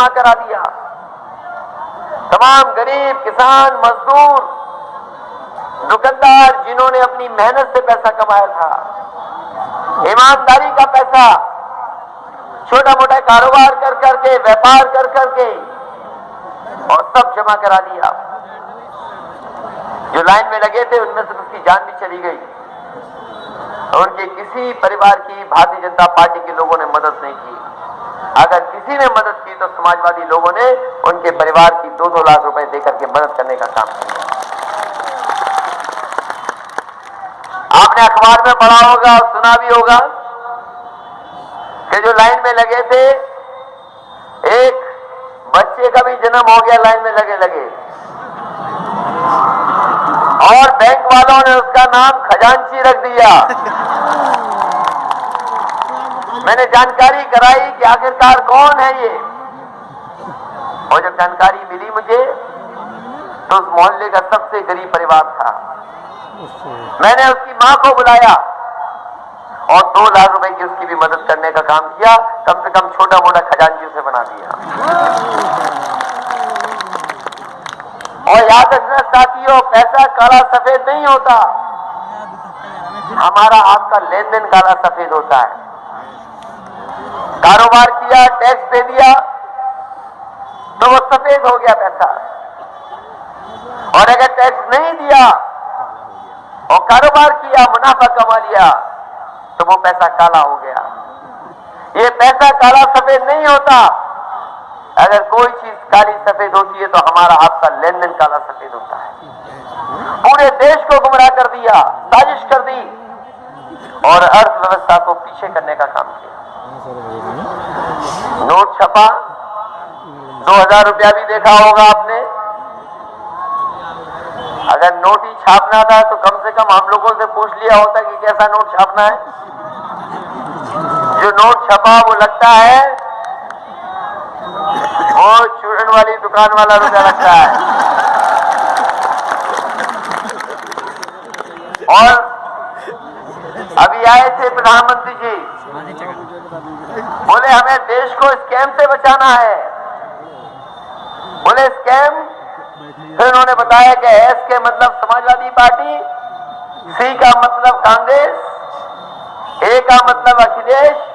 जमा करा दिया। तमाम गरीब, किसान, मजदूर, दुकानदार जिन्होंने अपनी मेहनत से पैसा कमाया था, ईमानदारी का पैसा, छोटा मोटा कारोबार कर करके, व्यापार कर करके, और सब जमा करा दिया। जो लाइन में लगे थे उनमें से उसकी जान भी चली गई। उनके किसी परिवार की भारतीय जनता पार्टी के लोगों ने मदद नहीं की। अगर किसी ने मदद की तो समाजवादी लोगों ने उनके परिवार की 2-2 लाख रुपए देकर के मदद करने का काम किया। आपने अखबार में पढ़ा होगा और सुना भी होगा कि जो लाइन में लगे थे, एक बच्चे का भी जन्म हो गया लाइन में लगे लगे, और बैंक वालों ने उसका नाम खजांची रख दिया। मैंने जानकारी कराई कि आखिरकार कौन है ये, और जब जानकारी मिली मुझे तो उस मोहल्ले का सबसे गरीब परिवार था। मैंने उसकी मां को बुलाया और 2 लाख रुपए की उसकी भी मदद करने का काम किया। कम से कम छोटा मोटा खजांची उसे बना दिया। और याद रखना साथियों, पैसा काला सफेद नहीं होता, हमारा आपका लेन देन काला सफेद होता है। कारोबार किया, टैक्स दे दिया तो वो सफेद हो गया पैसा, और अगर टैक्स नहीं दिया और कारोबार किया, मुनाफा कमा लिया, तो वो पैसा काला हो गया। ये पैसा काला सफेद नहीं होता। अगर कोई चीज काली सफेद होती है तो हमारा आपका लेन देन काला सफेद होता है। पूरे देश को गुमराह कर दिया, साजिश कर दी और अर्थव्यवस्था को पीछे करने का काम किया। नोट छपा, 2000 रुपया भी देखा होगा आपने। अगर नोट ही छापना था तो कम से कम हम लोगों से पूछ लिया होता कि कैसा नोट छापना है। जो नोट छपा वो लगता है वो चूरन वाली दुकान वाला रुपया लगता है। और अभी आए थे प्रधानमंत्री जी, बोले हमें देश को स्कैम से बचाना है। बोले स्कैम? फिर उन्होंने बताया कि एस के मतलब समाजवादी पार्टी, सी का मतलब कांग्रेस, ए का मतलब अखिलेश,